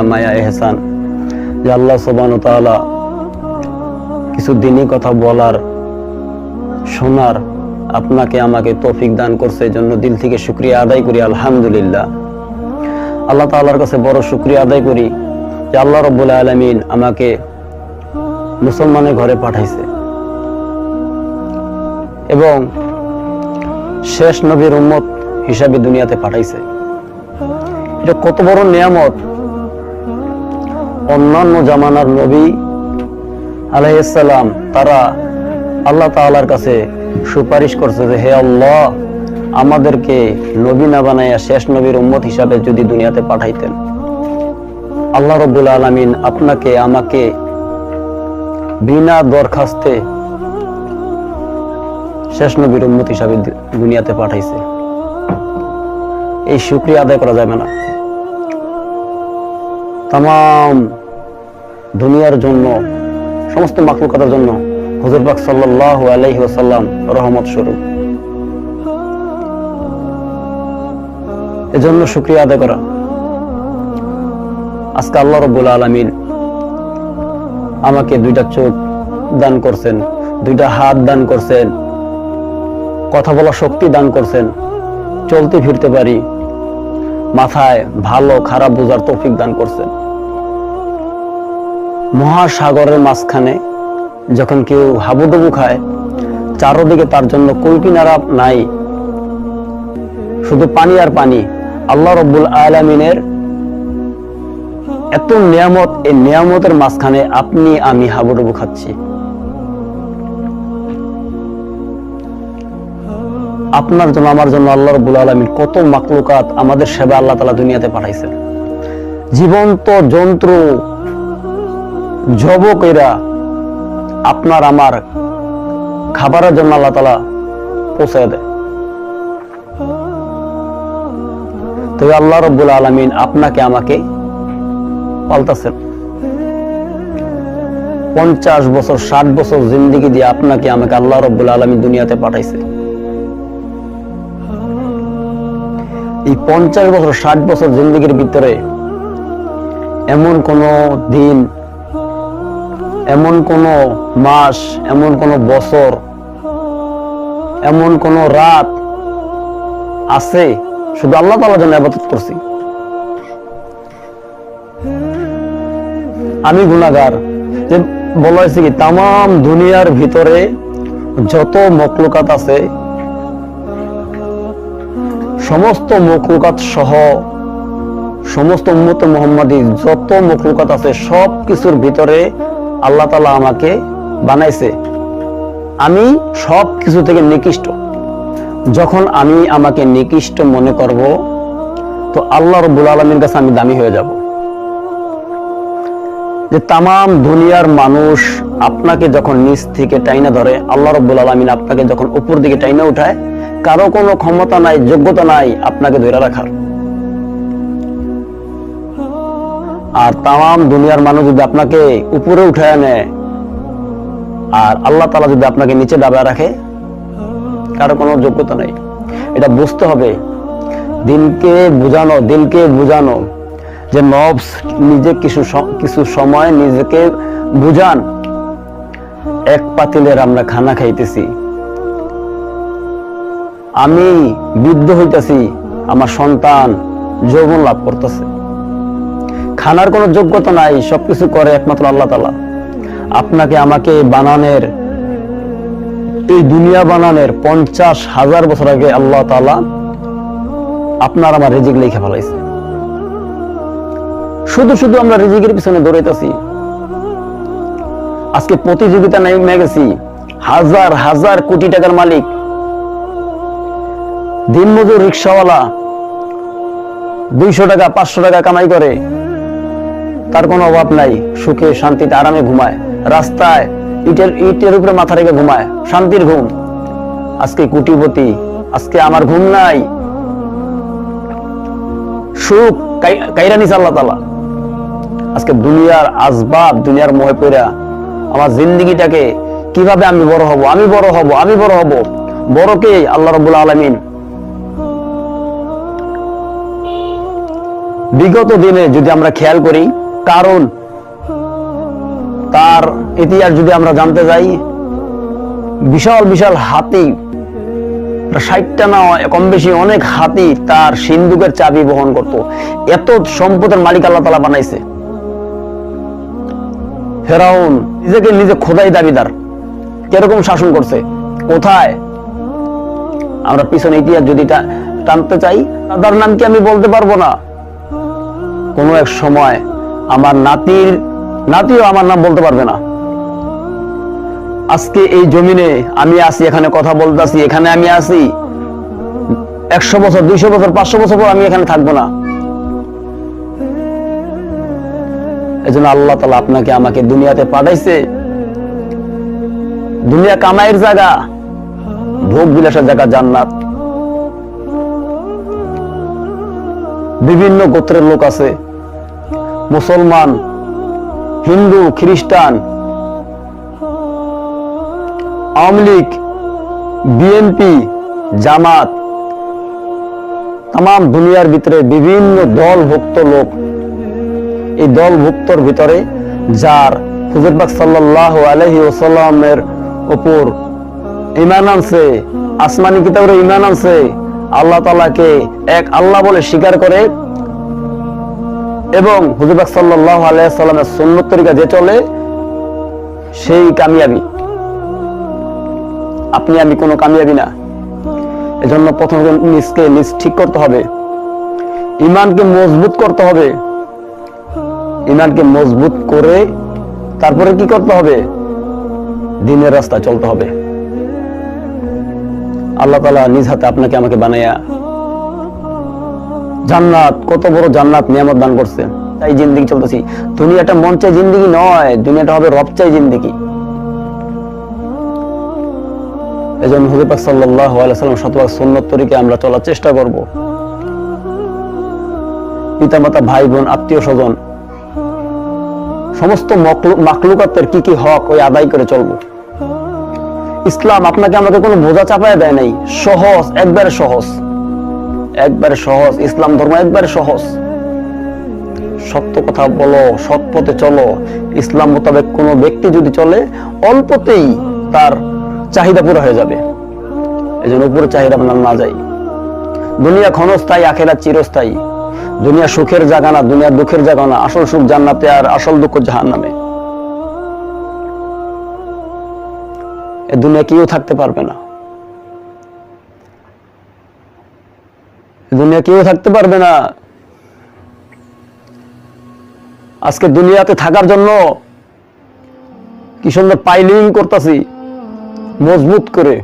মায়া এহসান যে আল্লাহ সুবহানাহু ওয়া তাআলা কিছু দিনই কথা বলার শোনার আপনাকে আমাকে তৌফিক দান করছে। এই জন্য দিল থেকে শুকরিয়া আদায় করি আলহামদুলিল্লাহ। আল্লাহ তাআলার কাছে বড় শুকরিয়া আদায় করি যে আল্লাহ রাব্বুল আলামিন আমাকে মুসলমানের ঘরে পাঠাইছে এবং শেষ নবীর উম্মত হিসাবে দুনিয়াতে পাঠাইছে। এটা কত বড় নিয়ামত। অন্যান্য জামানার নবী আলাইহিস সালাম তারা আল্লাহ তাআলার কাছে সুপারিশ করছে যে হে আল্লাহ, আমাদেরকে নবী না বানাইয়া শেষ নবীর উম্মত হিসাবে যদি দুনিয়াতে পাঠাইতেন। আল্লাহ রাব্বুল আলামিন আপনাকে আমাকে বিনা দরখাস্তে শেষ নবীর উম্মত হিসাবে দুনিয়াতে পাঠাইছে। এই শুকরিয়া আদায় করা যাবে না। তাম দুনিয়ার জন্য, সমস্ত মাখলুকাতের জন্য হুজুর পাক সাল্লাল্লাহু আলাইহি ওয়াসাল্লাম রহমত স্বরূপ। এজন্য শুকরিয়া আদায় করা। আজকে আল্লাহ রাব্বুল আলামিন আমাকে দুইটা চোখ দান করছেন, দুইটা হাত দান করছেন, কথা বলার শক্তি দান করছেন, চলতে ফিরতে পারি, মাথায় ভালো খারাপ বোঝার তৌফিক দান করছেন। মহাসাগরের মাঝখানে যখন কেউ হাবুডুবু খায়, চারদিকে তার জন্য কুল কিনারা নাই, শুধু পানি আর পানি। আল্লাহ রাব্বুল আলামিনের এত নিয়ামত, এই নিয়ামতের মাঝখানে আপনি আমি হাবুডুবু খাচ্ছি। আপনার জন্য আমার জন্য আল্লাহ রাব্বুল আলামিন কত মাখলুকাত আমাদের সেবা আল্লাহ তাআলা দুনিয়াতে পাঠাইছেন। জীবন্ত জন্তু জবকেরা আপনার আমার খাবারের জন্য আল্লাহ তাআলা পৌঁছায় দেয়। তবে আল্লাহ রাব্বুল আলামিন আপনাকে আমাকে পাল্টাছেন। 50 বছর 60 বছর জিন্দেগি দিয়ে আপনাকে আমাকে আল্লাহ রাব্বুল আলামিন দুনিয়াতে পাঠাইছে। এই 50 বছর 60 বছর জিন্দেগির ভিতরে এমন কোন দিন, এমন কোন মাস, এমন কোন বছর, এমন কোন রাত আছে শুধু আল্লাহ তাআলার জন্য ইবাদত করছি। আমি গুনাহগার। যে বলা হয়েছে কি তামাম দুনিয়ার ভিতরে যত মখলুকাত আছে, সমস্ত মখলুকাত সহ সমস্ত উম্মত মুহাম্মাদী যত মখলুকাত আছে সব কিছুর ভিতরে আল্লাহ তাআলা আমাকে বানাইছে। আমি সব কিছু থেকে নিকৃষ্ট। যখন আমি আমাকে নিকৃষ্ট মনে করব, তো আল্লাহ রাব্বুল আলামিনের কাছে আমি দামি হয়ে যাব। যে তামাম দুনিয়ার মানুষ আপনাকে যখন নিচ থেকে টাইনা ধরে, আল্লাহ রাব্বুল আলামিন আপনাকে যখন উপর দিকে টাইনা উঠায়, কারো কোনো ক্ষমতা নাই, যোগ্যতা নাই আপনাকে ধরে রাখার। আর তামাম দুনিয়ার মানুষ যদি আপনাকে উপরে উঠায় নেয় আর আল্লাহ তাআলা যদি আপনাকে নিচে দাবায় রাখে, কারো কোনো যোগ্যতা নাই। এটা বুঝতে হবে। দিলকে বুঝানো যে নফস নিজে কিছু সময় নিজেকে বুঝান। এক পাতিলের আমরা খানা খাইতেছি, আমি বৃদ্ধ হইতেছি, আমার সন্তান যৌবন লাভ করতেছে। খানার কোনো যোগ্যতা নাই, সবকিছু করে একমাত্র আল্লাহ তাআলা। আপনাকে আমাকে বানানোর, এই দুনিয়া বানানোর 50,000 বছর আগে আল্লাহ তাআলা আপনার আমার রিজিক লিখে ফেলাইছে। শুধু আমরা রিজিকের পিছনে দৌড়াইতেছি। আজকে প্রতিযোগিতা নেমে গেছি। হাজার হাজার কোটি টাকার মালিক, দিনমজুর রিকশাওয়ালা 200 টাকা 500 টাকা কামাই করে, তার কোনো অভাব নাই, সুখে শান্তিতে আরামে ঘুমায়, রাস্তায় ইটের উপরে মাথা রেখে ঘুমায়, শান্তির ঘুম। আজকে কোটিপতি, আজকে আমার ঘুম নাই, সুখ কাইরা নিছে আল্লাহ তাআলা। আজকে দুনিয়ার আসবাব, দুনিয়ার মোহে পড়া আমার জিন্দেগিটাকে কিভাবে আমি বড় হব, বড়কে আল্লাহ রাব্বুল আলামিন বিগত দিনে যদি আমরা খেয়াল করি, কারণ তার ইতিহাস যদি আমরা জানতে যাই, বিশাল বিশাল হাতি, 60টা না কম বেশি অনেক হাতি তার সিন্ধুকের চাবি বহন করত। এত সম্পদের মালিক আল্লাহ তাআলা বানাইছে। ফেরাউন নিজেকে নিজে খোদাই দাবিদার, কিরকম শাসন করছে, কোথায়? আমরা পিছনে ইতিহাস যদি টানতে চাই, তার নাম কি আমি বলতে পারবো না। কোন এক সময় আমার নাতিও আমার নাম বলতে পারবে না। আজকে এই জমিনে আমি আছি, এখানে কথা বলতেছি, এখানে আমি আছি, 100 বছর 200 বছর 500 বছর পর আমি এখানে থাকবো না। এজন্য আল্লাহ তাআলা আপনাকে আমাকে দুনিয়াতে পাঠাইছে। দুনিয়া কামাইয়ের জায়গা, ভোগ বিলাসের জায়গা জান্নাত। বিভিন্ন গোত্রের লোক আছে, মুসলমান, হিন্দু, খ্রিস্টান, আওয়ামী লীগ, বিএনপি, জামাত, তাম দুনিয়ার ভিতরে বিভিন্ন দলভুক্ত লোক। এই দলভুক্তর ভিতরে যার হুজুর পাক সাল্লাল্লাহু আলাইহি ওয়াসাল্লামের উপর ঈমান আনছে, আসমানি কিতাবের ঈমান আনছে, আল্লাহ তাআলাকে এক আল্লাহ বলে স্বীকার করে এবং হুজুর পাক সাল্লাল্লাহু আলাইহি ওয়াসাল্লামের সুন্নাত তরিকা যে চলে, সেই কামিয়াবি। আপনি আমি কোনো কামিয়াবি না। এজন্য প্রথমে নিজকে ঠিক করতে হবে, ঈমানকে মজবুত করতে হবে। ঈমানকে মজবুত করে তারপরে কি করতে হবে? দ্বীনের রাস্তায় চলতে হবে। আল্লাহ তাআলা নিজ হাতে আপনাকে আমাকে বানায়া জান্নাত, কত বড় জান্নাত নিয়ামত দান করছে, তাই জিন্দেগি চলতেছি। দুনিয়াটা মন চাই জিন্দেগি নয়, দুনিয়াটা হবে রব চাই জিন্দেগি। এজন্য হুজুর পাক সাল্লাল্লাহু আলাইহি ওয়াসাল্লাম শতভাগ সুন্নাত তরিকায় আমরা চলার চেষ্টা করব। পিতামাতা, ভাই বোন, আত্মীয় স্বজন, সমস্ত মাখলুকাতের কি কি হক ওই আদায় করে চলবো। ইসলাম আপনাকে আমাকে কোনো বোঝা চাপায় দেয় নাই, সহজ, একবারে সহজ, একবারে সহজ। ইসলাম ধর্ম একবারে সহজ। সত্য কথা বলো, সৎ পথে চলো। ইসলাম মোতাবেক কোনো ব্যক্তি যদি চলে, অল্পতেই তার চাহিদা পুরো হয়ে যাবে। এই জন্য উপরে চাহিদা না যাই। দুনিয়া ক্ষণস্থায়ী, আখিরাত চিরস্থায়ী। দুনিয়া সুখের জায়গা না, দুনিয়া দুঃখের জায়গা না। আসল সুখ জান্নাতে, আর আসল দুঃখ জাহান্নামে। এই দুনিয়া কেউ থাকতে পারবে না, দুনিয়া কেউ থাকতে পারবে না। আজকে দুনিয়াতে থাকার জন্য কি সুন্দর পাইলিং করতেছি মজবুত করে।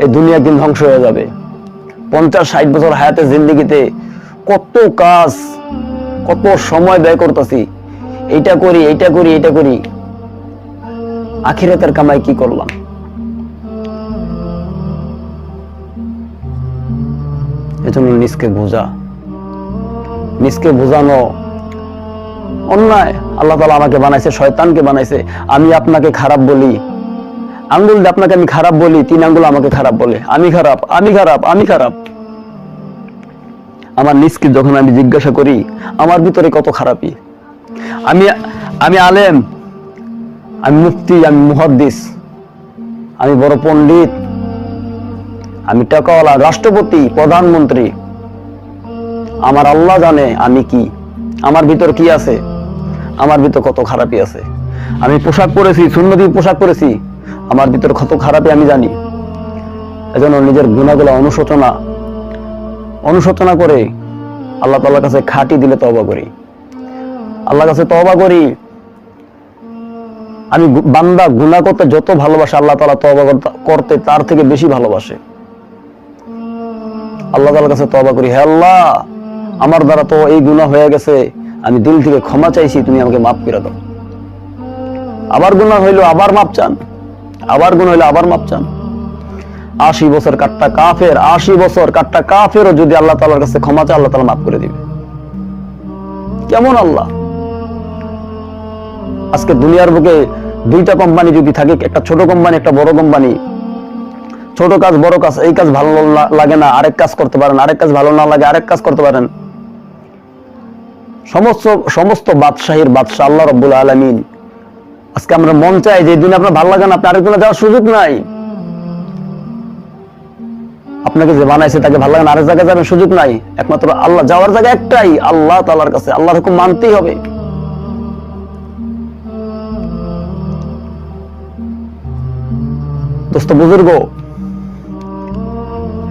এই দুনিয়া দিন ধ্বংস হয়ে যাবে। 50-60 বছর হায়াতে জিন্দেগিতে কত কাজ, কত সময় ব্যয় করতেছি, এইটা করি, এইটা করি, এইটা করি। আখিরাতের কামাই কি করলাম? এজন্য নিজকে বোঝা, নিজকে বোঝানো অন্যায়। আল্লাহ তাআলা আমাকে বানাইছে, শয়তানকে বানাইছে। আমি আপনাকে খারাপ বলি, আঙ্গুল দিয়ে আপনাকে আমি খারাপ বলি, 3 আঙ্গুল আমাকে খারাপ বলে। আমি খারাপ, আমি খারাপ, আমি খারাপ। আমার নিজকে যখন আমি জিজ্ঞাসা করি, আমার ভিতরে কত খারাপই। আমি আলেম, আমি মুফতি, আমি মুহাদ্দিস, আমি বড় পণ্ডিত, আমি টাকাওয়ালা, রাষ্ট্রপতি, প্রধানমন্ত্রী। আমার আল্লাহ জানে আমি কি, আমার ভিতর কি আছে, আমার ভিতর কত খারাপই আছে। আমি পোশাক পরেছি, সুন্নতি পোশাক পরেছি, আমার ভিতর কত খারাপই আমি জানি। এজন্য নিজের গুনাহগুলো অনুশোচনা করে আল্লাহ তাআলার কাছে খাঁটি দিলে তওবা করি, আল্লাহর কাছে তওবা করি। আমি বান্দা গুনাহ করতে যত ভালোবাসে, আল্লাহ তাআলা তওবা করতে তার থেকে বেশি ভালোবাসে। আল্লাহ তাআলার কাছে তওবা করি, হে আল্লাহ, আমার দ্বারা তো এই গুনাহ হয়ে গেছে, আমি দিল থেকে ক্ষমা চাইছি, তুমি আমাকে মাফ করে দাও। আবার গুনাহ হইলো আবার মাফ চান, আবার গুনাহ হইলো আবার মাফ চান। 80 বছর কাট্টা কাফের, 80 বছর কাট্টা কাফেরও যদি আল্লাহ তাআলার কাছে ক্ষমা চায়, আল্লাহ তাআলা মাফ করে দিবে। কেমন আল্লাহ! আজকে দুনিয়ার বুকে 2টা কোম্পানি যদি থাকে, একটা ছোট কোম্পানি, একটা বড় কোম্পানি। ছোট কাজ, বড় কাজ, এই কাজ ভালো লাগে না আরেক কাজ করতে পারেন, আরেক কাজ ভালো না লাগে আরেক কাজ করতে পারেন। সমস্ত সমস্ত বাদশাহীর বাদশাহ আল্লাহ রাব্বুল আলামিন। আজকে আমরা মন চাই যে দিন আপনার ভালো লাগে না, আপনি আরেকজনে যাওয়ার সুযোগ নাই। আপনাকে যে বানাইছে তাকে ভালো লাগে না, আরেক জায়গায় যাবেন সুযোগ নাই। একমাত্র আল্লাহ, যাওয়ার জায়গা একটাই, আল্লাহ তাআলার কাছে। আল্লাহর হুকুম মানতেই হবে। দোস্ত বুজুর্গ,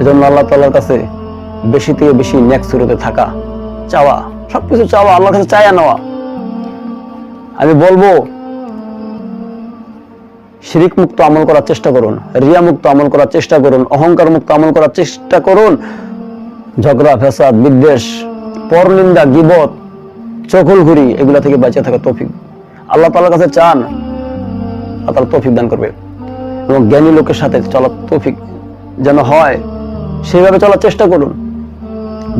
এজন্য আল্লাহ তাআলার কাছে বেশি থেকে বেশি নেক সুরতে থাকা, চাওয়া, সবকিছু চাওয়া, আল্লাহর কাছে চায়া নেওয়া। আমি বলবো শিরিক মুক্ত আমল করার চেষ্টা করুন, রিয়া মুক্ত আমল করার চেষ্টা করুন, অহংকার মুক্ত আমল করার চেষ্টা করুন। ঝগড়া, ফেসাদ, বিদ্বেষ, পরনিন্দা, গীবত, চগলখুরি, এগুলা থেকে বাঁচিয়ে থাকা তৌফিক আল্লাহ তাআলার কাছে চান। আল্লাহ তাআলা তৌফিক দান করবে এবং জ্ঞানী লোকের সাথে চলার তৌফিক যেন হয়, সেইভাবে চলার চেষ্টা করুন।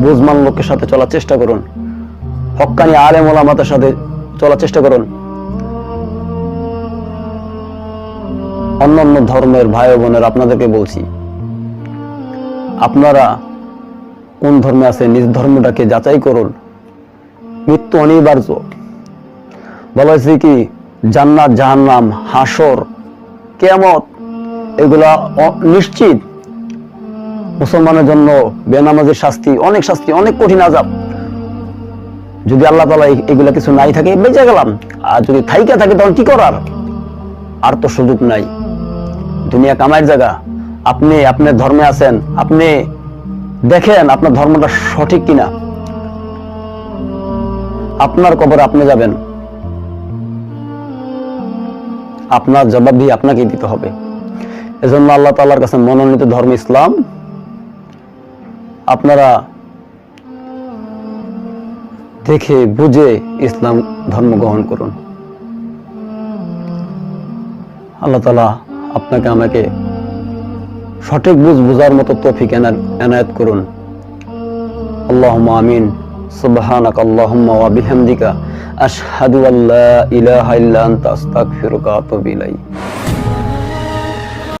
বুঝমান লোকের সাথে চলার চেষ্টা করুন, হক্কানি আলেম ওলামাদের সাথে চলার চেষ্টা করুন। অন্যান্য ধর্মের ভাই বোনের আপনাদেরকে বলছি, আপনারা কোন ধর্মে আছে নিজ ধর্মটাকে যাচাই করুন। মৃত্যু অনিবার্য। বলা হয়েছে কি জান্নাত, জাহান্নাম, হাসর, কিয়ামত এগুলা নিশ্চিত। মুসলমানের জন্য বেনামাজির শাস্তি, অনেক শাস্তি, অনেক কঠিন আযাব। যদি আল্লাহ তাআলা এগুলা কিছু নাই থাকে বেঁচে গেলাম, আর যদি থাইকা থাকে তখন কি করার? আর তো সুযোগ নাই। দুনিয়া কামাইয়ের জায়গা। আপনি আপনার ধর্মে আছেন, আপনি দেখেন আপনার ধর্মটা সঠিক কিনা। আপনার কবরে আপনি যাবেন, আপনার জবাবদিহি আপনাকে দিতে হবে। এজন্য আল্লাহ তাআলার কাছে মনোনীত ধর্ম ইসলাম। আপনারা দেখে বুঝে ইসলাম ধর্ম গ্রহণ করুন। আল্লাহ তাআলা আপনাকে আমাকে সঠিক বুঝার মতো তৌফিক এনায়েত করুন। আল্লাহুম্মা আমিন। সুবহানাকা আল্লাহুম্মা ওয়া বিহামদিকা আশহাদু আল্লা ইলাহা ইল্লা আনতা আস্তাগফিরুকা ওয়া আতুবু ইলাইক।